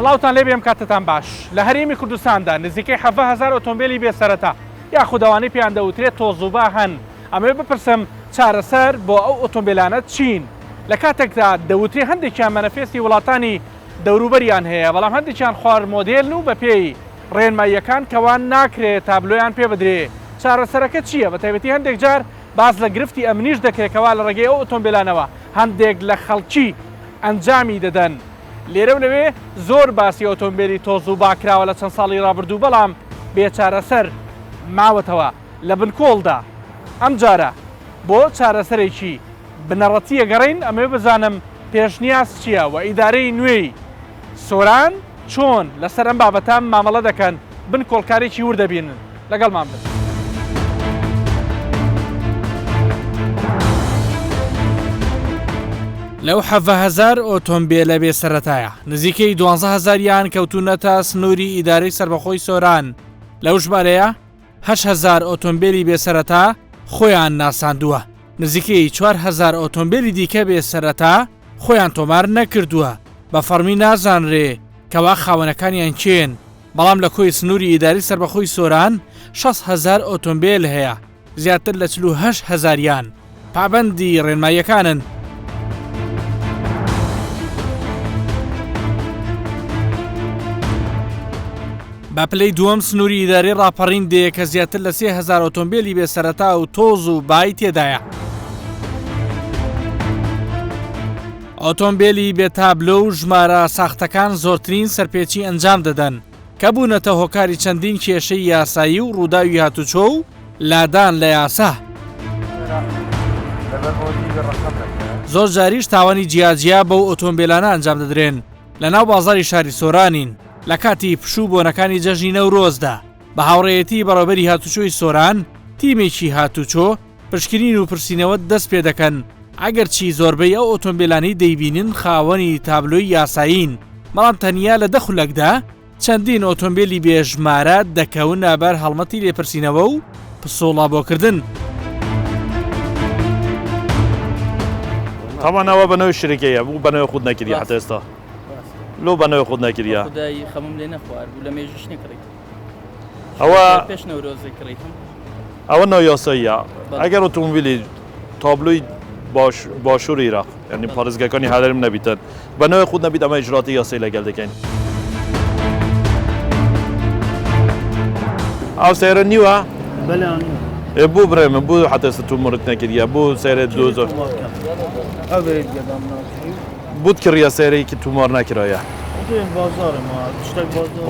سڵاوتان لێ بێم کاتتان باش لە هەرێمی کوردستاندا نزیکەی 7,000 ئۆتۆمبیلی بێسەرەتا یاخود ئەوانەی پێیان دەوترێت تۆزوبا هەن ئەمێ بپرسم چارەسەر بۆ ئەو ئۆتۆمبیلانە چین لە کاتێکدا دەوترێ هەندێکیان مەنەفێستی وڵاتانی دەوروبەریان هەیە بەڵام هەندێکیان خوار مۆدێلن و بە پێی ڕێنماییەکان کەوان ناکرێت تابلۆیان پێ بدرێ چارەسەرەکە چییە بە تایبەتی هەندێک جار باز لە گرفتی ئەمنیش دەکرێتەوە لە ڕێگەی ئەو ئۆتۆمبیلانەوە هەندێک لە خەڵکی ئەنجامی دەدەن لێرە و لەوێ زۆر باسی ئۆتۆمبیلی تۆز و باکراوە لە چەند ساڵی ڕابردوو بەڵام بێچارەسەر ماوەتەوە لە بنکۆڵدا ئەم جارە بۆ چارەسەرێکی بنەڕەتیە گەڕین ئەمێ بزانم پێشنیاز چییە و ئیدارەی نوێی سۆران چۆن لەسەر ئەم بابەتان مامەڵە دەکەن بنکۆڵکارێکی وردەبینن لەگەڵمان بن. لەو 7,000 ئۆتۆمبیلە بێسەرەتایە نزیکەی 12,000 یان کەوتونەتە سنووری ئیدارەی سربەخۆی سۆران لەو ژمارەیە 8,000 ئۆتۆمبیلی بێسەرەتا خۆیان ناساندووە نزیکەی 4,000 ئۆتۆمبیلی دیکە بێسەرەتا خۆیان تۆمار نەکردووە بە فەرمی نازانرێ کەوا خاوەنەکانیان چێن بەڵام لە کۆی سنووری ئیداری سربەخۆی سۆران 6,000 ئۆتۆمبیل هەیە زیاتر لە 48,000 یان پابەندی ڕێنماییەکانن. بە پلەی دووەم سنووری ئیداری ڕاپەڕین دێ کە زیاتر لە 3,000 ئۆتۆمبیلی بێسەرەتا و تۆز و بای تێدایە. ئۆتۆمبیلی بێتابلۆ و ژمارە ساختەکان زۆرترین سەرپێچی ئەنجام دەدەن کە بوونەتە هۆکاری چەندین کێشەی یاسایی و ڕووداوی هاتوچۆ و لادان لە یاسا. زۆر جاریش تاوانی جیاجیا بەو ئۆتۆمبیلانە ئەنجام دەدرێن لە ناو بازاری شاری سۆرانین لە کاتی پشوو بۆنەکانی جەژنی نەورۆزدا بە هاوڕێیەتی بەڕێوەبەری هاتوچۆی سۆران تیمێکی هاتوچۆ پشکنین و پرسینەوە دەست پێ دەکەن ئەگەرچی زۆربەی ئەو ئۆتۆمبیلانی دەیبینن خاوەنی تابلۆی یاسایین بەڵام تەنیا لە دەخولەکدا چەندین ئۆتۆمبیلی بێژمارە دەکەون نابەر هەڵمەتی لێپرسینەوە و پسۆڵابۆکردن. تاوانەوە بەنەوەی شرکەیە بوو بەنەوەی خود نەکردی حتا ئێستا لۆ بەنەوەی خود نەکردە خدای خەمم لێ نەخوارد بوو لە مێژش نەکڕیت ئەوە پێش نەورۆزی کڕیتم ئەوە ناو یاساییە ئەگەر ئۆتۆمبیلی تابلۆی باشووری عێراق یعنی پارێزگاکانی هەرێم نەبیتن بەنەوەی خود نەبیت ئەمە ئیجراتی یاسایی لەگەڵ دەکەین. ئەو سەیرە نیوە؟ بوو بڕێ من بوو حتا ئێستا تومڕت نەکردیە بوو سەیرە دوزۆر بود کڕیە سەیرەیەکی تومار نەکرایە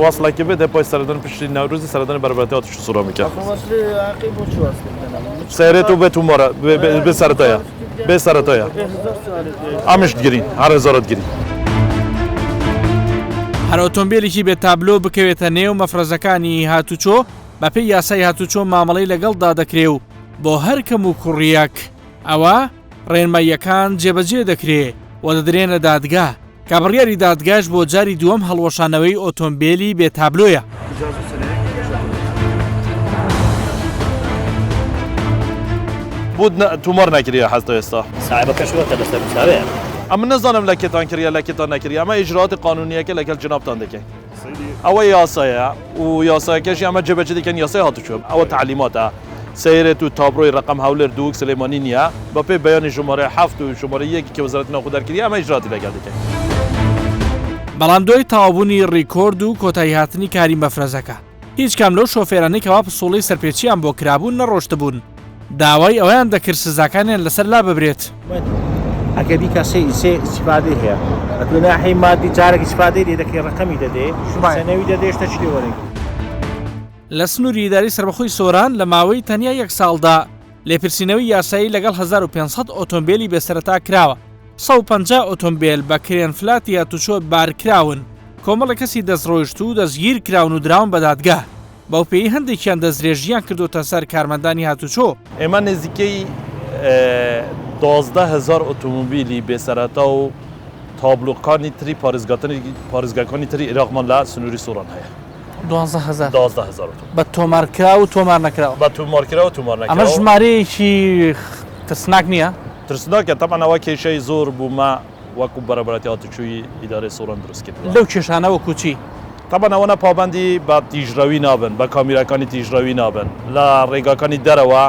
وەسڵێکی بێ دەپۆی سەردن پشتی نەوروزی سەردانی بەربەتەوە توش سوڕە میکە سەیرێت و بێ تومارە بێ سەرەتایە بێ سەرەتایە ئەمیشت گرین هەر هەزارت گرین. هەر ئۆتۆمبیلێکی بێ تابلۆ بکەوێتە نێو مەفرەزەکانی هاتوچۆ بە پێی یاسای هاتوچۆ مامەڵەی لەگەڵدا دەکرێ و بۆ هەر کەم و کوڕیەک ئەوە ڕێنماییەکان جێبەجێ دەکرێ و دەدرێنە دادگا کە بڕیاری دادگاش بۆ جاری دووەم هەڵوەشانەوەی ئۆتۆمبیلی بێ تابلۆیە. بود تومار نەکردە هەستا ئێستا ساحبەکەشوەتە لەسەر مساوەیە ئەمە نەزانم لە کێتان کردە لە کێتان نەکردی ئەمە ئیجراتی قانونیەکە لەگەڵ جنابتان دەکەین ئەوە یاسایە و یاسایەکەشی ئەمە جێبەجێ دەکەن یاسای هاتوچۆ ئەوە تعلیماتە سەیرێت و تابڕۆی ڕقم هەولێر دووک سلێمانی نییە بە پێی بەیانی ژمارە 7 و ژمارە 1 کە وەزارەتی ناوخۆ دەرکردی ئەمە ئیجراتی لەگەڵ دەکەین. بەڵام دوای تەواوبوونی ڕیکۆرد و کۆتایی هاتنی کاری مەفرەزەکە هیچ کام لەو شۆفێرانەی کەوا پسوڵەی سەرپێچیان بۆ کرابوون نەڕۆشتبوون داوای ئەویان دەکرد سزاکانیان لەسەر لا ببرێت. ئەگەری کەسەی ئیسیفادەی هەیە ئەتوانای مادی جارێک ئیسیفادەی لێ دەکەی ڕقەمی دەدێ سەنەوی دەدێشتە چی وەرەگرێت. لە سنووری ئیداری سربەخۆی سۆران لە ماوەی تەنیا 1 ساڵدا لێپرسینەوەی یاسایی لەگەڵ 1500 ئۆتۆمبیلی بێسەرەتا کراوە 150 ئۆتۆمبیل بە کرێنفلاتی هاتوچۆ بارکراون کۆمەڵە کەسی دەستڕۆیشت و دەستگیر کراون و دراون بە دادگا بەو پێی هەندێکیان دەستدرێژیان کردوتە سەر کارمەندانی هاتوچۆ. ئێمە نزیکەی 12,000 ئۆتۆمبیلی بێسەرەتا و تابلۆکانی تری پارێزگاکانی تری عێراقمان لە سنووری سۆران هەیە 12,000 بە تۆمارکرا و تۆمار نەکراوە بە تومارکرا و تومار نەکراوە. ئەمە ژمارەیەکی ترسناک نییە؟ ترسناکە تەمەەوە کێشەی زۆر بوومە وەکو بەرەبەتی هاتوچووی ئیدارەی سۆران دروست کرد لەو کێشانە وەکو چی طبعا ئەوەنە پابندی بە تیژراوی نابن بە کامیراکانی تیژراوی نابن لە ڕێگاکانی دەرەوە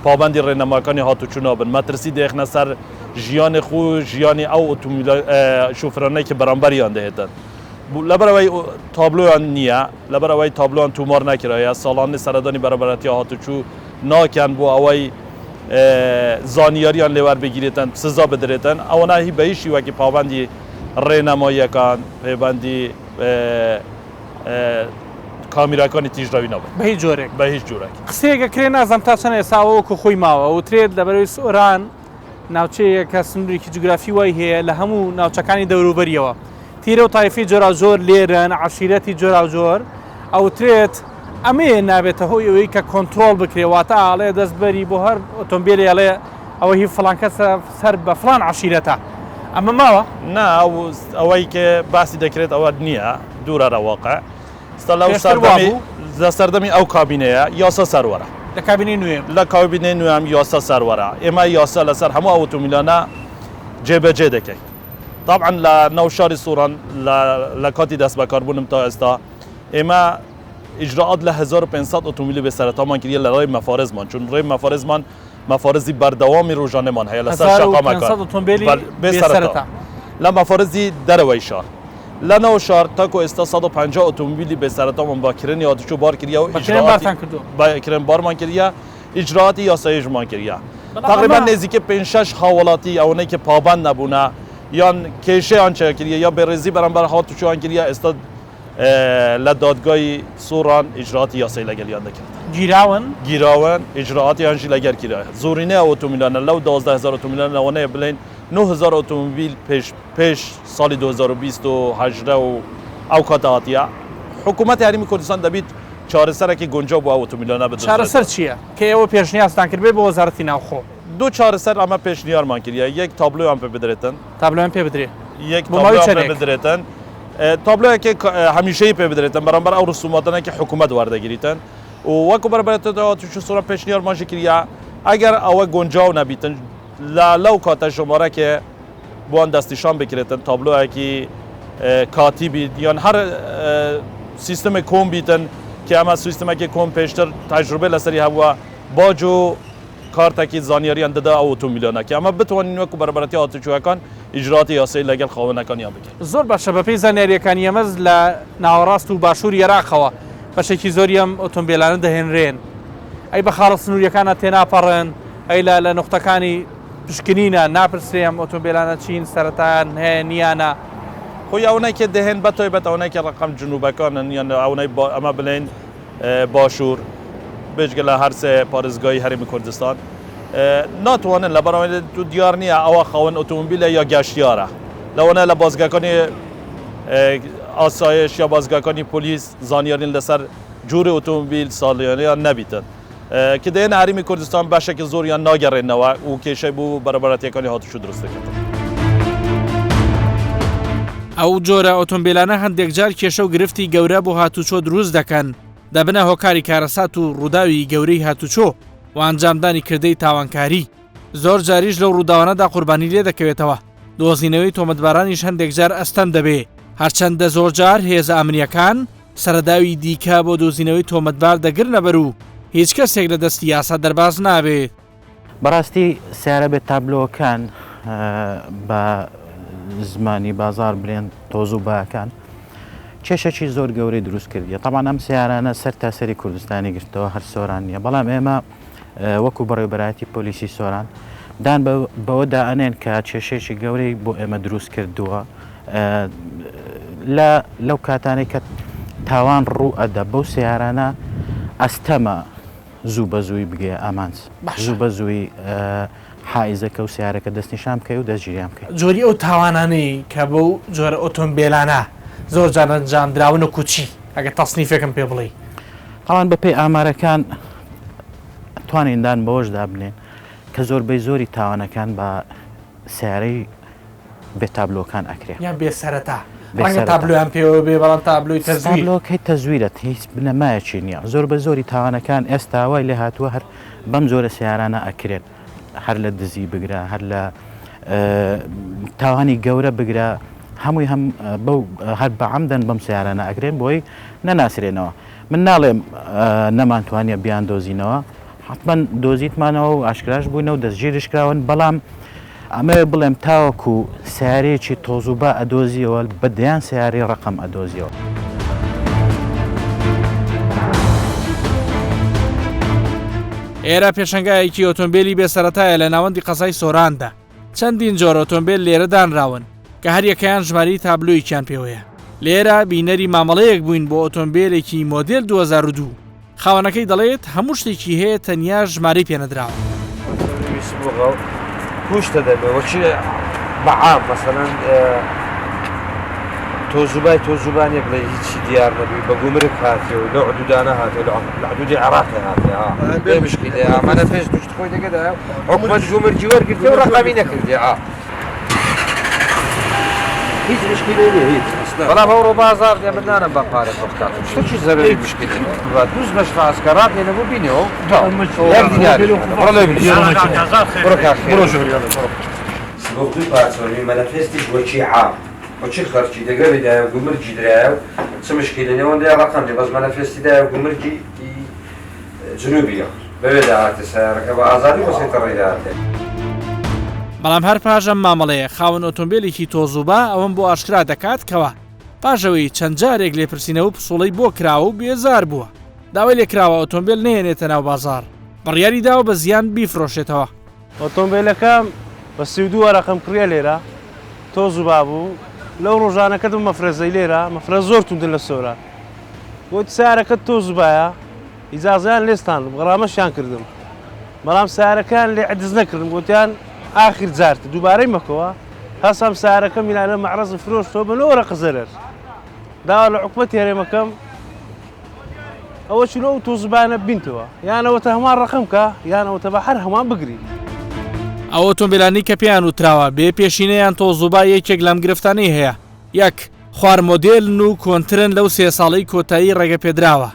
پابندی ڕێنەماکانی هاتوچوو نابن مەترسی دێخنە سەر ژیانی خو ژیانی ئەو شوفرانەی کە بەرامبەریان دەهێتن لەبەرەوەی تابلۆیان نییە لەبەرەوەی تابلۆیان تومار نەکرایە ساڵانی سەردانی بەرەبەتی هاتوچوو ناکەن بۆ ئەوەی زانیاریان لێوار بگیرێتن سزا بدرێتن ئەوەنە هی بە هیچ شیوەکی پابندی ڕێنەماییەکان پەیوەندی کامیراکانی تیژراوی نابن بە هیچ جۆرێک بە هیچ جوورێک قسەیەکە کرێ نازانم تا چەند ئێساوە وەکو خۆی ماوە وترێت لەبەرەوەی سۆران ناوچەیە کە سنوورێکی جوگرافی وای هەیە لە هەموو ناوچەکانی دەوروبەریەوە تیرە و تایفی جۆرا زۆر لێرن عشیرەتی جۆرا جۆر ئەوترێت ئەمێ نابێتە هۆی ئەوەی کە کۆنتترۆل بکرێواتە ئاڵێ دەستبەری بۆ هەر ئۆتۆمبیلی ئەڵێ ئەوە هی فڵانکە سەر بە فلان عشیرەتە ئەمە ماوە نا ئەوەی کە باسی دەکرێت ئەوە نییە دوورە واقع لە سەردەمی ئەو کابینەیە یاسا سەروەرە لە کابینەی نوێ لە کابینەی نوێم یاسا سەروەرە ئێمە یاسا لەسەر هەموو ئۆتۆمبیلانە جێبەجێ دەکەین طبعا لە ناو شاری سووران لە کاتی دەست بەکاربوونم تا ئێستا ئێمە ئیجراعات لە 1500 ئۆتۆمبیلی بێسەرەتامان کردە لە ڕێی مەفارزمان چون ڕێی مەفارزمان مەفارزی بەردەوامی ڕۆژانەمان هەیە لەسەر شەقامەکان بێسەرەتا لە مەفارزی دەرەوەی شار لە ناو شار تاکو ئێستا 150 ئۆتۆمبیلی بێسەرەتامان باکردنی هاتوچۆ بار کردیا و کرێن بارمان کردیا ئیجراعاتی یاساییژمان کردیا تقریبا نزیکە 5-6 هاوڵاتی ئەوەی کە پابند نەبوونە یان کێشەیان چێکردە یا بێڕێزی بەرامبەر هاتوچۆیان کردیا ئێستا لە دادگای سووران ئیجراعاتی یاسایی لەگەڵیان دەکرد گیراون ئیجراعاتیانژی لەگەر کرایە زۆرینەی ئۆتۆمبیلانە لەو 12000 ئۆتۆمبیلان لەوەنەیە بڵێن 9000 ئۆتۆمبیل پێش ساڵی 2028 و ئەو کاتەهاتیە حکوومەت یاریمی کوردستان دەبیت چارەسەرێکی گونجاو بۆ ئەو ئۆتۆمبیلانە بدرێت چارەسەر چییە کە ئێوە پێشنیازتان کرد بێ بۆ وەزارەتی ناوخۆ دوو چارەسەر ئەمە پێشنیارمان کردیا یەک تابلۆیان پێ بدرێتن تابلۆیان پێ بدرێت یەک تابلۆیان پێ بدرێتن تابلۆیەکی هەمیشەی پێ بدرێتن بەرامبەر ئەو ڕسوماتانێکی حکوومەت وەردەگریتن و وەکو بەربەرێتەوە تووشی سوورە پێشنیارمانژی کردیا ئەگەر ئەوە گۆنجاو نەبیتن لەو کاتە ژمارەکێ بۆیان دەستیشان بکرێتن تابلۆیەکی کاتی بیت یان هەر سیستەمێک کۆم بیتن کە ئەمە سیستەمێکی کۆم پێشتر تەجروبە لەسەری هەبووە باج و کارتێکی زانیاریان دەدا ئەو ئۆتۆمبیلانە کە ئەمە بتوانین وەکو بەربەرەتی هاتوچۆیەکان ئیجراعاتی یاسایی لەگەڵ خاوەنەکانیان بکەین زۆر باشە بەپێی زانیاریەکانی ئەمەز لە ناوەڕاست و باشووری عێراقەوە بەشێکی زۆری ئەم ئۆتۆمبیلانە دەهێنرێن ئەی بە خاڵە سنووریەکانە تێناپەڕن ئەی لە نقطەکانی پشکنینە ناپرسێم ئۆتۆمبیلانە چین سەرەتایان هەیە نیانە خۆی ئەوەی دەهێن بەتۆی بەت ئەوەی کە ڕقم جنوبەکانن یان ئەوەی ئەمە بڵێن باشوور بێژگە لە هەرسێ پارێزگای هەرێمی کوردستان ناتوانن لە بەڕێوەی تو دیار نییە ئەوە خاوەن ئۆتۆمبیلە یا گەشتیارە لەوەنە لە بازگاکانی ئاسایش یا بازگاکانی پۆلیس زانیارین لەسەر جووری ئۆتۆمبیل ساڵیانیان نەبیتن کە دەیەن هەرێمی کوردستان بەشێکی زۆریان ناگەڕێنەوە و کێشەی بوو بەرەبەرەتیەکانی هاتوچوو دروست دەکەن ئەو جۆرە ئۆتۆمبیلانە هەندێک جار کێشە و گرفتی گەورە بۆ هاتوچۆ دروست دەکەن دەبنە هۆکاری کارەسات و ڕووداوی گەورەی هاتوچۆ و ئەنجامدانی کردەی تاوانکاری زۆر جاریش لەو ڕووداوانەدا قوربانی لێ دەکەوێتەوە دۆزینەوەی تۆمەتبارانیش هەندێک جار ئەستەم دەبێ هەرچەندە زۆر جار هێزە ئەمریەکان سەرداوی دیکە بۆ دۆزینەوەی تۆمەتبار دەگرنە بەر و هیچ کەسێک لە دەستی یاسا دەرباز نابێت بەڕاستی سیارە بێت تابلۆکان بە زمانی بازار برێن تۆز و باکان کێشەی زۆر گەورەی دروست کردیە طبعا ئەم سیارانە سەر تاسەری کوردستانی گرتەوە هەر سۆران نیە بەڵام ئێمە وەکو بەڕێوەبەرایەتی پۆلیسی سۆران دان بەوەدا ئەنێن کە کێشەیەکی گەورەی بۆ ئێمە دروست کردووە لەو کاتانێک کە تاوان ڕوو ئەدە بەو سیارانە ئەستەمە زوو بە زووی بگێ ئامانس زوو بە زووی حایزەکە و سیارەکە دەستنیشان بکەی و دەستگیریان بکەیت جۆری ئەو تاوانانەی کە بەو جۆرە ئۆتۆمبیلانە زۆر جانەنجامدراون و کوچی ئەگە تەسنیفێکم پێ بڵێ تاوان بەپێی ئامارەکان توانیندان بەوەشدا بنێن کە زۆربەی زۆری تاوانەکان بە سیارەی بێتابلۆکان ئەکرێ یان بێسەرەتا ڕەنگە تابلۆیان پێوە بێ بەڵام تابلۆی تابلۆکەی تەزویرەت هیچ بنەمایەکی نییە زۆر بە زۆری تاوانەکان ئێستا وای لێ هاتووە هەر بەم زۆرە سیارانە ئەکرێن هەر لە دزی بگرە هەر لە تاوانی گەورە بگرە هەمووی هەم بەو هەر بە عەمدەن بەم سیارانە ئەگرێن بۆی نەناسرێنەوە من ناڵێم نەمانتوانێ بیان دۆزینەوە حتمما دۆزیتمانەوە و ئاشکراش بووینەوە دەستگیریش کراون بەڵام ئەمە بڵێم تاوەکو سیارەیەکی تۆزوبا ئەدۆزیەوە بە دەیان سیارەی ڕقم ئەدۆزیەوە. ئێرە پێشەنگایەکی ئۆتۆمبیلی بێسەرەتایە لە ناوەندی قەزای سۆراندا چەندین جۆرە ئۆتۆمبیل لێرە دانراون کە هەر یەکەیان ژماری تابلۆیەکیان پێوەیە. لێرە بینەری مامەڵەیەک بووین بۆ ئۆتۆمبیلێکی مۆدێل 2002 خاوەنەکەی دەڵێت هەموو شتێکی هەیە تەنیا ژمارەی پێنەدراوە. کوشتە دەبێت بەعام مەسەلەن تۆزوبانێک لە هیچی دیار نەبی بە گومرگ هاتێ و لە حدودانە هاتێ لە حدودی عێراقی هاتێ بێ مشکلێ ئەمانە پێش دوشت خۆی دەگەدا حکومەت گومرگی وەرگرتێ و ڕقەمی نەکردێ هیچ مشکلێ نیە هیچ بەڵام ئەوڕۆ بازار دێ بدانم بە پارە بەختات شتێکی زەرەری مشکلێ دووز بەش ئاسکەرات لێنە بوو بینەوە دوی پارچۆنی مەنەفێستیش وەکی عام وەچی خەرچی دەگەڕیدایە و گومرگی درایە و چ مشکلێ نێوەندای ڕقەندێ بەس مەنەفێستیدایە و گومرگی جنوبیە بەوێ داهاتێ سیارەکە بە ئازادی بەسێتە ڕێداهاتێ. بەڵام هەر پاژەم مامەڵەیە خاوەن ئۆتۆمبیلێکی تۆزوبا ئەوەم بۆ ئاشکرا دەکات کەوە پاژەوەی چەند جارێک لێپرسینەوە پسوڵەی بۆ کراوە و بێزار بووە داوای لێکراوە ئۆتۆمبیل نێنێتە ناو بازار بڕیاری داوە بە زیان بیفرۆشێتەوە. ئۆتۆمبیلەکەم بە 32 ڕقم کڕیە لێرە تۆزوبا بوو لەو ڕۆژانەکەتم مەفرەزەی لێرە مەفرە زۆر توندن لە سۆرە گوتی سیارەکەت تۆزوبایە ئیجازەیان لێستان بەڕامەشیان کردم بەڵام سیارەکان لێ عەجز نەکردم گوتیان ئاخر جارتە دووبارەی مەکەوە هەسام سیارەکە میلانە مەعرەز فرۆشتەوە بە 9 ڕقە زەرەر داوا لە حکومەت هێرێمەکەم ئەوە چلۆ و تۆزوبانە بینتەوە یانەوەتە هەمان ڕقم کە یانەوەتە بە هەر هەمان بگری. ئەو ئۆتۆمبیلانی کە پێیان وتراوە بێ پێشینەیان تۆزوبا یەکێک لەم گرفتانەی هەیە یەک خوار مۆدێلن و کۆنترن لەو 3 ساڵەی کۆتایی ڕێگە پێدراوە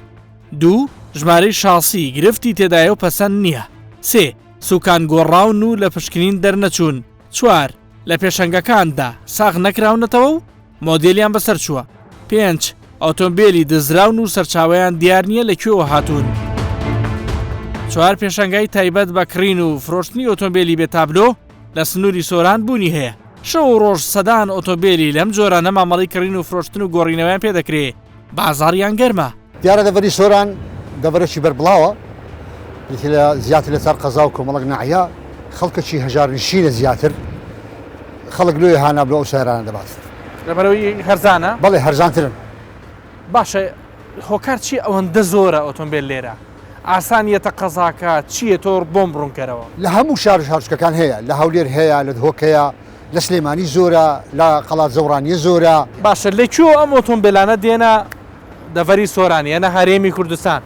2 ژمارەی شاسی گرفتی تێدایە و پەسەند نییە 3 سوکان گۆڕاون و لە پشکنین دەرنەچوون 4 لە پێشەنگەکاندا ساغ نەکراونەتەوە و مۆدێلیان بەسەر چووە 5 ئۆتۆمبیلی دزراون و سەرچاوەیان دیار نییە لەکوێوە هاتوون 4 پێشەنگای تایبەت بە کڕین و فرۆشتنی ئۆتۆمبیلی بێ تابلۆ لە سنووری سۆران بوونی هەیە شەو ڕۆژ سەدان ئۆتۆمبیلی لەم جۆرانە مامەڵی کڕین و فرۆشتن و گۆڕینەوەیان پێدەکرێ بازاڕیان گەرمە. دیارە دەڤەری سۆران دەڤەرەکی بەربڵاوە زیاتر لە سەر قەزا و کۆمەڵک ناحیا خەڵکەکی هەژارنشینە زیاتر خەڵک لێ هانا بلۆ ئەو سەیرانە دەبات لەبەرەوەی هەرزانە بەڵێ هەرزانترن. باشە هۆکار چی ئەوەندە زۆرە ئۆتۆمبیل لێرە ئاسانیەتە قەزاکە چیە تۆ بۆم بڕوونکەرەوە لە هەموو شارشکەکان هەیە لە هەولێر هەیە لە دهۆکەیە لە سلێمانی زۆرە لە قەڵات زەورانیە زۆرە. باشە لەکوێ ئەم ئۆتۆمبیلانە دێنە دەڤەری سۆرانی یانە هەرێمی کوردستان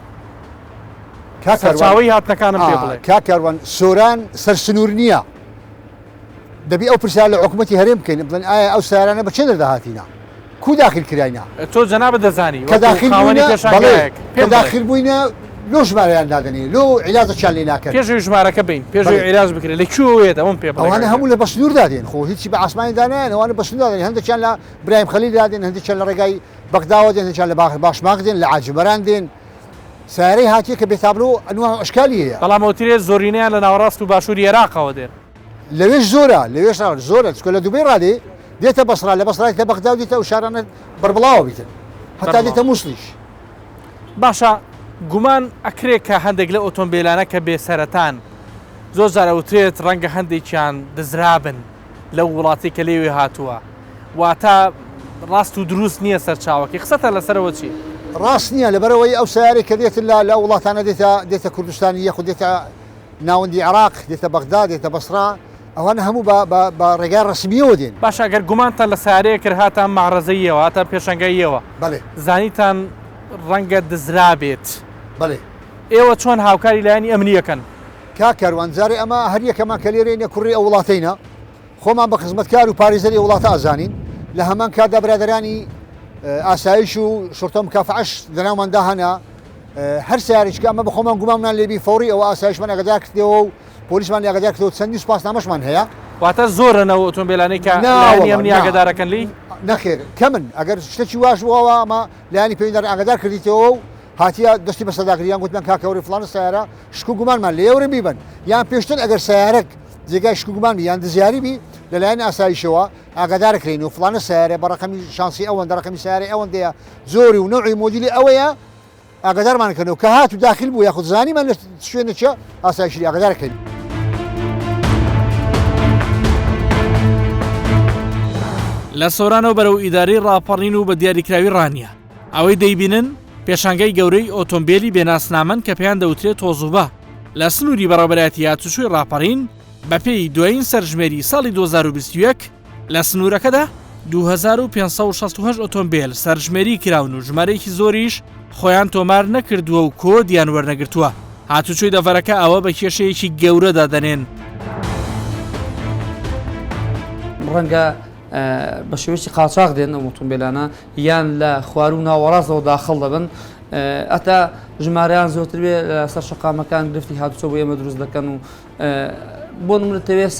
چاوی هاتنەکانم پێ بڵێ کاکاروان سۆران سەرسنوور نییە دەبی ئەو پرسیار لە حکومەتی هەرێم بکەین بڵێن ئایا ئەو سیارانە بە چێ دەرداهاتینە کو داخل کراینە تۆ جەنابە دەزانی کە داخل بووینە لۆ ژمارەیان دادنی لۆ عیلازەیان لێ ناکەن پێشوی ژمارەکە بین پێشوی عیلاج بکرێت لەکوێت ئەوم پێ ئەوانە هەموو لە بەسنوور دادێن خۆ هیچی بە ئاسمانی دانیان ئەوانە بەسنوور دادێن هەندێکیان لە برایم خەلیل دادێن هەندێکیان لە ڕێگای بەغداوە دێن هەندێکیان لە باشماق دێن لە عاجبەران دێن سیارەی هاتیە کە بێتابلۆ ئەنواع ئەشکالی هەیە بەڵام ئەوترێت زۆرینەیان لە ناوەڕاست و باشووری عێراقەوە دێن لەوێش زۆرە لەوێش زۆرە چکە لە دووبەی ڕادێ دێتە بەسرا لە بەسرای تە بەغدا و دێتە ئەو شارانە بەربڵاوە بیتن هەتا دێتە مووسڵیش. باشە گومان ئەکرێت کە هەندێک لە ئۆتۆمبیلانە کە بێسەرەتان زۆر جارەوترێت ڕەنگە هەندێکیان دزرابن لەو وڵاتی کە لێوێ هاتووە واتە ڕاست و دروست نییە سەرچاوەکەی قسەتە لەسەرەوە چی؟ ڕاست نییە لەبەرەوەی ئەو سیارێک کە دێتن لە وڵاتانە دێتە کوردستانی یەخ دێتە ناوەندی عێراق دێتە بەغدا دێتە بەسرا ئەوانە هەموو بە ڕێگای ڕسمیەوە دێن. باشە ئەگەر گومانتان لە سیارەیە کرد هاتان مەعرەزەیەوە هاتان پێشەنگاییەوە بەڵێ زانیتان ڕەنگە دزرابێت بەڵێ ئێوە چۆن هاوکاری لایەنی ئەمنیەکەن کاکەروانجارێ ئەمە هەر یەکەمان کە لێرەینە کوڕی ئەو وڵاتینە خۆمان بە خزمەتکار و پارێزەری وڵاتە ئازانین لە هەمان کاتدا برادەرانی ئاسایش و شورتە مکافعەش لەناوماندا هەنا هەر سیارێککە ئەمە بەخۆمان گومانمان لێبی فۆری ئەوە ئاسایشمان ئەگەدار کردەوە و پۆلیسمان ئەگەدار کردەوە چەندی سوپاسنامەشمان هەیە واتە زۆرەنەوە ئۆتۆمبیلانەی کە لایەنی ئەمنی ئاگادارەکەن لی نەخێر کەمن ئەگەر شتێکی واش بووەوە ئەمە لایانی پێویستە ئاگادار کردیتەوە و هاتیە دەستی بە سەداگریان گوتمان کاکەوری فلان سیارە شک و گومانمان لێوەرە بیبن یان پێشتر ئەگەر سیارەك جێگای شک و گومان بی یان دزیاری بی لەلایەن ئاسایشەوە ئاگادارکرین و فلانە سیارە بە ڕقەمی شانسی ئەوەندە ڕقەمی سیارە ئەوەندەیە زۆری و نەوعی مۆدیلی ئەوەیە ئاگادارمانکردنەوە کە هات و داخل بوو یاخود زانیمان لە شوێنە چە ئاسایشی ئاگادارکەین. لە سۆرانەوە بەرەو ئیداری ڕاپەڕین و بە دیاریکراوی ڕانیە ئەوەی دەیبینن پێشانگای گەورەی ئۆتۆمبیلی بێناسنامەن کە پێیان دەوترێت تۆزوبە لە سنووری بەڕێوەبەرەتی یاچوشوی ڕاپەڕین بە پێی دوایین سەرژمێری ساڵی 2021 لە سنوورەکەدا 2568 ئۆتۆمبیل سەرژمێری کراون و ژمارەیەکی زۆریش خۆیان تۆمار نەکردووە و کۆ دیان وەرنەگرتووە هاتوچۆی دەڤەرەکە ئەوە بە کێشەیەکی گەورەدا دەنێن ڕەنگە بە شێوەیەکی قاچاق دێن ئەو ئۆتۆمبیلانە یان لە خوار و ناوەڕاستەوە داخڵ دەبن ئەتا ژمارەیان زۆرتر بێ سەر شقامەکان گرفتی هاتوچۆ بۆ ئێمە دروست دەکەن و بۆ نمونەتەوێت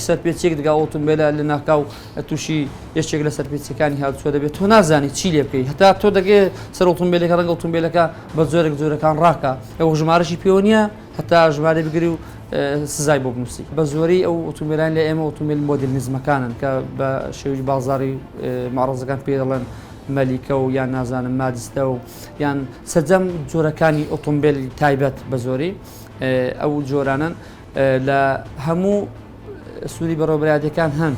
سەرپێچێک دەگا ئۆتۆمبیلە لە ناکاو تووشی یەکێک لە سەرپێچەکانی هاتوچۆ دەبێت تۆ نازانی چی لێ بکەی هەتا تۆ دەگەێت سەر ئۆتۆمبیلەکە ڕەنگە ئۆتۆمبیلەکە بە جۆرەکان ڕاکە ئەو ژمارەشی پێوە نییە هەتا ژمارە بگری و سزای بۆ بنووسی بە زۆری ئەو ئۆتۆمبیلان لە ئێمە ئۆتۆمبیل مۆدرنیزمەکانن کە بە شێوی بازاری ماڕۆزەکان پێ دەڵێن مەلیکە و یان نازانم مادیستە و یان سەرجەم جۆرەکانی ئۆتۆمبیل تایبەت بە زۆری ئەو جۆرانن لە هەموو سووری بەڕێوەبەرەتیەکان هەن.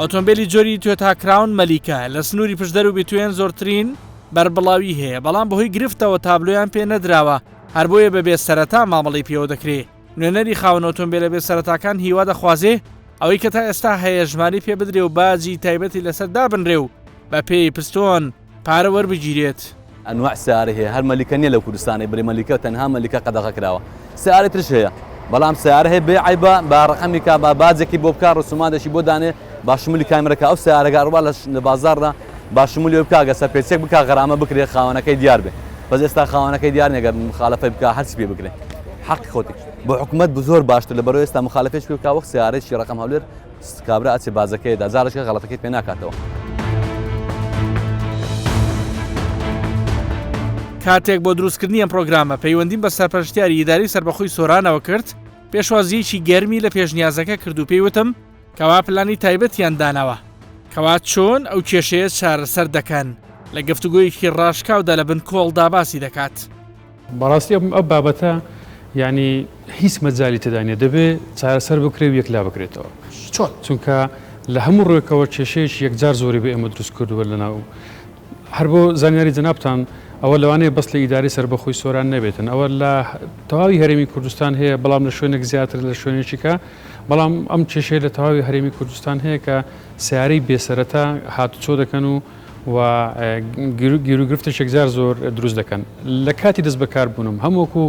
ئۆتۆمبیلی جۆری توێتا کراون مەلیکە لە سنووری پشدەر و بێتوێن زۆرترین بربڵاوی هەیە بەڵام بەهۆی گرفتەوە تابلۆیان پێ نەدراوە هەر بۆیە بەبێ سەرەتا مامەڵی پێوە دەکرێت نوێنەری خاوەن ئۆتۆمبیلە بێ سەرەتاکان هیوا دەخوازێ ئەوەی کە تا ئێستا هەیە ژماری پێ بدرێ و باجی تایبەتی لەسەر دابنرێ و بە پێی پستۆن پارە وەربگیرێت. ئەنواع سیارە هەیە هەر مەلیکە نیە لە کوردستانی بڕی مەلیکە تەنها مەلیکە قەدەغە کراوە سیارە ترش هەیە بەڵام سیارە هەیە بێ عیبە با ڕقەمیکە با باجێکی بۆ بکار ڕسوماتێکی بۆ دانێ باشمولی کامێرەکە ئەو سیارەکە ئەڕوا لە بازاردا باشمولی بکا گە سەرپێچێک بکا غەرامە بکرێت خاوەنەکەی دیار بێ بەس ئێستا خاوەنەکەی دیار نەگەر مخالەفەی بکە هەرچی پێ بکرێت حەقی خۆتی بۆ حکوومەت زۆر باشتر لە بەرەوەی ئێستا مخالەفێک پێ بکا وەک سیارەیەکی ڕقەم هەولێر کابرا ئەچێ بازەکەیدا جارێکە غەڵەتەکەی پێ ناکاتەوە. کاتێک بۆ دروستکردنی ئەم پرۆگرامە پەیوەندیم بە سەرپەرشتیاری ئیداری سەربەخۆی سۆرانەوە کرد پێشوازیەکی گەرمی لە پێشنیازەکە کرد و پێیوتم کەوا پلانی تایبەتیان داناوە کەوا چۆن ئەو کێشەیە چارەسەر دەکەن لە گفتوگۆیەکی ڕاشکاودا لە بن کۆڵدا باسی دەکات. بەڕاستی ئەم بابەتە یعنی هیچ مەجای تێدانێ دەبێت چارەسەر بکرێ و یەکلا بکرێتەوە چۆن چونکە لە هەموو ڕێکەوە کێشەیەکی یەکجار زۆری بە ئێمە دروست کردووە لەناو هەر بۆ زانیاری جەنابتان ئەوە لەوانەیە بەس لە ئیداری سەربەخۆی سۆران نەبێتن ئەوە لە تەواوی هەرێمی کوردستان هەیە بەڵام لە شوێنێک زیاتر لە شوێنێکیکە بەڵام ئەم کێشەیە لە تەواوی هەرێمی کوردستان هەیە کە سیارەی بێسەرەتا هاتوچۆ دەکەن و گیرروگرفتە شێکجار زۆر دروست دەکەن لە کاتی دەست بەکاربوونم هەمووەکو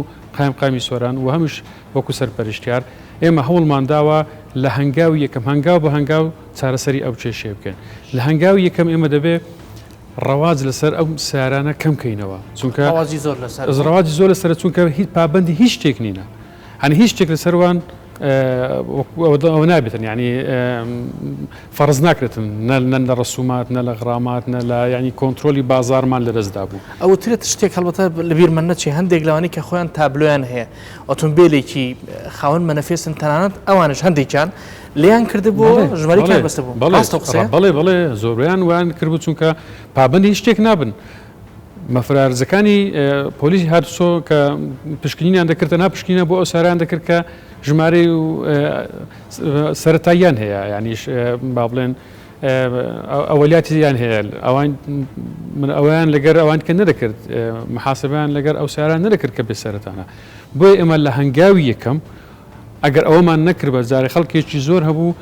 قایمی سۆران و هەموش وەکو سەرپەرشتیار ئێمە هەوڵمان داوە لە هەنگاوی یەکەم هەنگاو بە هەنگاو چارەسەری ئەو کێشەیە بکەن لە هەنگاوی یەکەم ئێمە دەبێت ڕەواج لەسەر ئەو سیارانە کەم کەینەوە چونکە ڕەواجی زۆر لەسەر چونکە هیچ پابندی هیچ شتێک نینە هەنی هیچ شتێک لەسەروان ئەوە نابێتن ینی فەرز ناکرێتن نە لە ڕسومات نە لە غرامات نە لە ینی کۆنتترۆلی بازارمان لەدەستدا بوو ئەو ترێت شتێک هەڵبەتە لەبیر من نەچی هەندێک لەوانی کە خۆیان تابلۆیان هەیە ئۆتۆمبیلێکی خاوەن مەنەفێسن تەنانەت ئەوانش هەندێکیان لیان کرده بۆ ژمارەی بەستە بوو بەڵێ زۆریان ویان کردبوو چونکە پابندی هیچ شتێک نابن مەفرارزەکانی پۆلیسی هاتوچۆ کە پشکنینیان دەکردە ناپشکینە بۆ ئەو ساریان دەکرد کە ژمارەی سەرەتاییان هەیە یعنیش با بڵێن ئەوەلیاتیان هەیە ئەویان لەگەر ئەوان کە نەدەکرد محاسبیان لەگەر ئەو ساریان نەدەکرد کە بێسەرەتانە بۆیە ئێمە لە هەنگاوی یەکەم ئەگەر ئەوەمان نەکرد بە جارێ خەڵکێکی زۆر هەبوو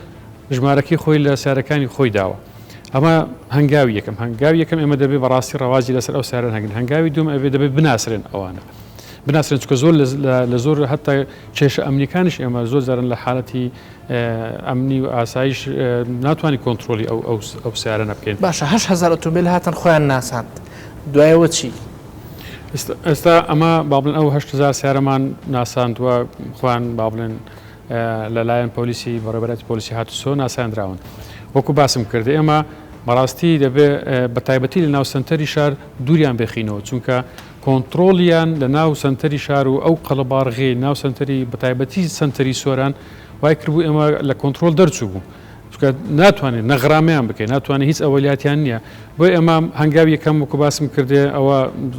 ژمارەکەی خۆی لە سیارەکانی خۆی داوە ئەمە هەنگاوی یەکەم ئێمە دەبێت بەڕاستی ڕەواجی لەسەر ئەو سیاران هەگەن هەنگاوی دوم ئەوێ دەبێت بناسرێن ئەوانە بناسرێن چکە زۆر لە زۆر هەتا کێشە ئەمنیەکانیش ئێمە زۆر جارن لە حالەتی ئەمنی و ئاسایش ناتوانانی کۆنتترۆلی ئەو سیارە بکەین باشە 8,000 ئۆتۆمبیل هاتن خۆیان ناساند دوایەوە چی؟ ئێستا ئەمە با بڵێن ئەو 8,000 سیارەمان ناساندووە خۆیان با بڵێن لەلایەن پۆلیسی بەڕێوەبەری پۆلیسی هاتوچۆ ناساندراون. وەکو باسم کرد ئێمە بەڕاستی دەبێت بە تایبەتی لە ناو سنتەری شار دووریان بخینەوە چونکە کۆنتترۆلیان لە ناو سنتەری شار و ئەو قەڵەبارغێ ناو سنتەری بە تایبەتی سنتەری سۆران وای کردبوو ئێمە لە کۆنتترۆل دەرچوو بوو. ناتوانێت نەغرامیان بکەین ناتوانێت هیچ ئەوەلیاتیان نییە بۆ ئێمە هەنگاوی یەکەم وەکو باسم کردێ ئەوە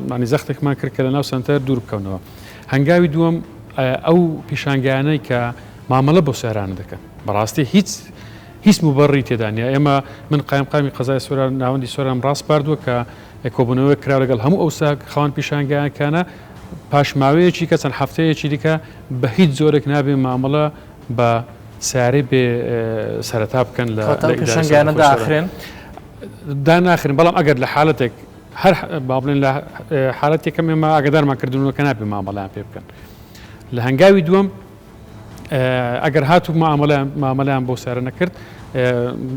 مانی زەختێکمان کرد کە لە ناو سنتەر دوور بکەونەوە. هەنگاوی دووەم ئەو پیشانگیانەی کە مامەڵە بۆ سارانە دەکەن بەڕاستی هیچ مبەڕی تێدا نیە. ئێمە من قایمقامی قەزای سۆران ناوەندی سۆران ڕاست پاردووە کە کۆبوونەوەی کرا لەگەڵ هەموو ئەو خاوەن پیشانگیانکانە پاشماوەیەکی کە چەند هەفتەیەکی دیکە بە هیچ زۆرێک نابێ مامەڵە بە سیارەی بێ سەرەتا بکەن لە پیشانگیانە داخرێن داناخرن بەڵام ئەگەر لە حالەتێک هەر با بڵێن لە حالەتێکم ئێمە ئاگدارمان کردنەوە کە نابێ مامەڵیان پێ بکەن. لە هەنگاوی دووەم ئەگەر هاتوو مامەڵیان بۆ سیارە نەکرد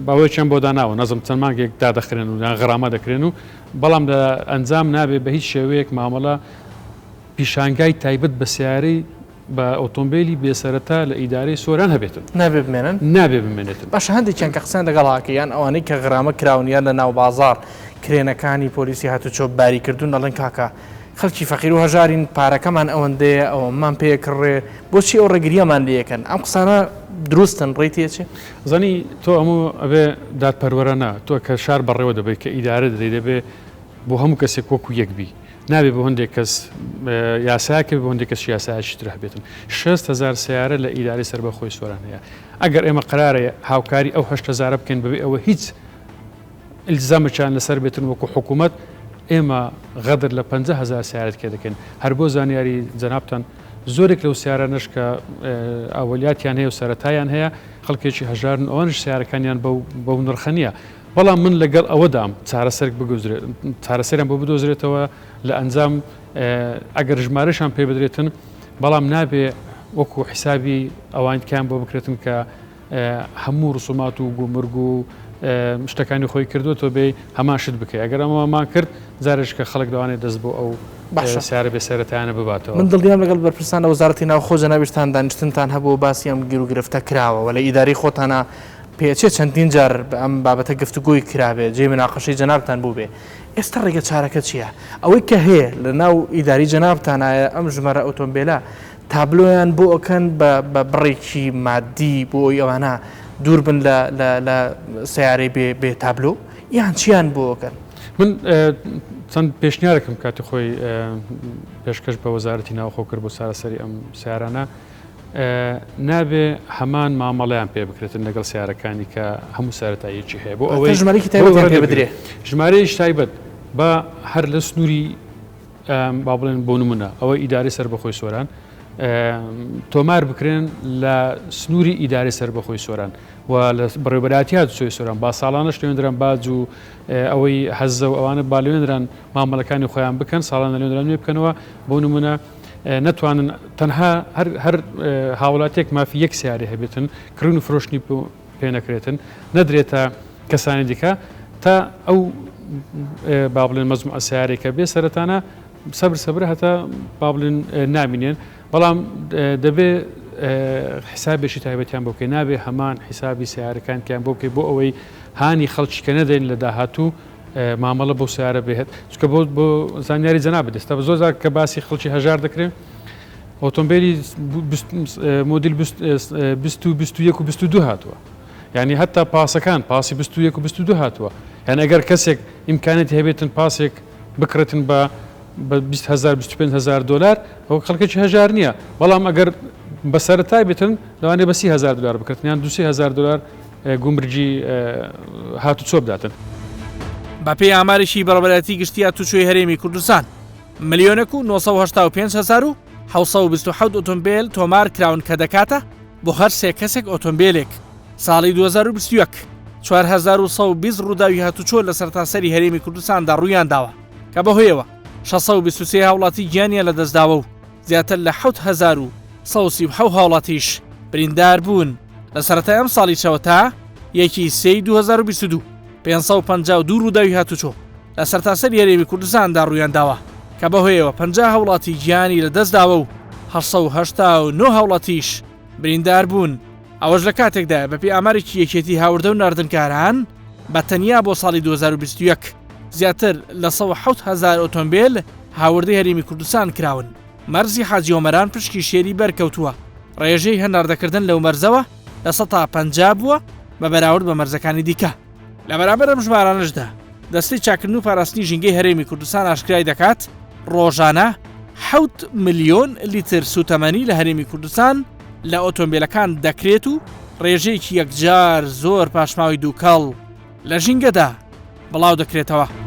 باوەی چەند بۆ داناوە نەزم چەند مانگێک دادەخرێن و غەرامە دەکرێن و بەڵام لە ئەنجام نابێ بە هیچ شێوەیەک مامەڵە پیشانگای تایبەت بە سیارەی بە ئۆتۆمبیلی بێسەرەتا لە ئیدارەی سۆران هەبێتن نابێ بمێنێتن. باش هەندێکیان کە قسەیان لەگەڵ هاکەیان ئەوانەی کە غرامە کراونیان لە ناو بازار کرێنەکانی پۆلیسی هاتوچۆ باری کردوون دەڵێن کاکە خەڵکی فەقیر و هەژارین پارەکەمان ئەوەندەیە ئەومان پێکڕێ بۆچی ئەو ڕێگریەمان لەکەن ئەم قسانە دروستن ڕێتیەچێ زانی تۆ هەموو ئەبێ دادپەروەرانە تۆ کە شار بەڕێوە دەبێت کە ئیدارە دەبێ بۆ هەموو کەسێک وەکو یەکبی نابێ بە هەندێک کەس یاساکە بە هەندێک کەس یاسایشی تر هەبێتن 6,000 سیارە لە ئیداری سەربەخۆی سۆران هەیە. ئەگەر ئێمە قرارە هاوکاری ئەو 8,000 بکەین بەبێ ئەوە هیچ ئیلزامەچان لەسەر بێتن وەکو حکوومەت ئێمە غەدر لە 50,000 سیارەت کێ دەکەین. هەر بۆ زانیاری جەنابتان زۆرێک لەو سیارە نشکە ئەوەلیاتیان هەیە و سەرەتایان هەیە خەڵکێکی هەژارن ئەوانش سیارەکانیان بەو نرخە نییە. بەڵام من لەگەڵ ئەوەدام چارەسەرێک بگوزرێت چارەسەریان بۆ بدۆزرێتەوە لە ئەنجام ئەگەر ژمارەشان پێ بدرێتن بەڵام نابێ وەکو حیسابی ئەوانکیان بۆ بکرێتن کە هەموو ڕسومات و گومرگ و شتەکانی خۆی کردوەوە بێ هەماشت بکەی ئەگەر ئەمەمان کرد زارش کە خەڵک دەوانێت دەست بۆ ئەو سیارە بێسەرەتایانە بباتەوە. من دڵنیام لەگەڵ بەرپرسانە وەزارەتی ناوخۆ جەنابیشتان دانیشتنتان هەبوو باسی ئەم گیر و گرفتە کراوە لە ئیداری خۆتانە پێچێت چەندین جار ئەم بابەتە گفتوگۆی کرابێت جێ مناقەشەی جەنابتان بوو بێ. ئێستا ڕێگە چارەکە چییە؟ ئەوەی کە هەیە لە ناو ئیداری جەنابتانایە ئەم ژمارە ئۆتۆمبیلە تابلۆیان بۆ ئەکەن بە بڕێکی مادی بۆ ئەوی ئەوانە دوور بن لە سیارەی بێ تابلۆ یان چیان بۆ ئەکەن؟ من چەند پێشنیارێکم کاتی خۆی پێشکەش بە وەزارەتی ناوخۆ کرد بۆ چارەسەری ئەم سیارانە نابێ هەمان مامەڵەیان پێ بکرێتن لەگەڵ سیارەکانی کە هەموو سەرەتاییەکی هەیە بۆ ئەوەی ژمارەی تایبەت پێ بدرێ ژمارەیەش تایبەت بە هەر لە سنووری با بڵێن بۆ نمونە ئەوەی ئیداری سەربەخۆی سۆران تۆمار بکرێن لە سنووری ئیداری سەربەخۆی سۆران و لە بەڕێوەبەراتیات سۆی سۆران با ساڵانەش لێنران باج و ئەوەی هەزە و ئەوانە با لێنران مامەڵەکانی خۆیان بکەن ساڵانە لێنران نوێ بکەنەوە بۆ نمونە نتوانن تەنها هەر هاوڵاتێک مافی یەک سیارە هەبێتن کڕون و فرۆشتنی پێ نەکرێتن نەدرێتە کەسانی دیکە تا ئەو با بڵێن مەزموع سیارێکە بێ سەرەتانە سەبر هەتا با بڵێن نامینێن بەڵام دەبێ حسابێکی تایبەتیان بۆ بکەی نابێ هەمان حیسابی سیارەکانیان بۆ بکەی بۆ ئەوەی هانی خەڵکی کە نەدەین لە داهاتوو مامەڵە بۆ سیارە بێت چکە بۆ زانیاری جەناب بدەست تا زۆر کە باسی خەڵکی هەژار دەکرێت ئۆتۆمبیلی مۆدیل 21 و 22 هاتووە یعنی هەتا پاسەکان پاسی 21 و 22 هاتووە یان ئەگەر کەسێک ئیمکانێتی هەبێتن پاسێک بکرێتن بە 20,000-25,000 دلار ئەو خەڵکێکی هەژار نییە بەڵام ئەگەر بە سەرەتای بێتن لەوانێ بە 30,000 دلار بکردن یان 2,000 دلار گومرجی هاتوچۆ بداتن. بەپێی ئامارێکی بەڕێوەبەرەتی گشتی هاتوچۆی هەرێمی کوردستان 1,985,727 ئۆتۆمبیل تۆمار کراون کە دەکاتە بۆ هەر سێ کەسێک ئۆتۆمبیلێک. ساڵی 2021 4,120 ڕووداوی هاتوچۆ لە سەرتاسەری هەرێمی کوردستاندا ڕوویان داوە کە بەهۆیەوە 623 هاوڵاتی گیانیان لەدەستداوە و زیاتر لە 7,137 هاوڵاتیش بریندار بوون. لە سەرەتای ئەم ساڵیچەوە تا 1/3/2022 552 ڕووداوی هاتوچۆ لە سەرتاسەری هەرێمی کوردستاندا ڕوویان داوە کە بەهۆیەوە 50 هاوڵاتی گیانی لەدەستداوە و 889 هاوڵاتیش بریندار بوون ئەوەش لە کاتێکدا بەپی ئامارێکی یەکێتی هاوردە و ناردنکاران بە تەنیا بۆ ساڵی 2021 زیاتر لە 170,000 ئۆتۆمبیل هاوردەی هەرێمی کوردستان کراون. مەرزی حاجی ئۆمەران پشکی شێری بەرکەوتووە. ڕێژەی هەناردەکردن لەو مەرزەوە لە 150 بووە بە بەراورد بە مەرزەکانی دیکە. لە بەرامبەر ئەم ژمارانەشدا دەستی چاکردن و پاراستنی ژینگەی هەرێمی کوردستان ئاشکرای دەکات ڕۆژانە 7 ملیۆن لیتر سوتەمەنی لە هەرێمی کوردستان لە ئۆتۆمبیلەکان دەکرێت و ڕێژەیەکی یەکجار زۆر پاشماوی دووکەڵ لە ژینگەدا بڵاو دەکرێتەوە.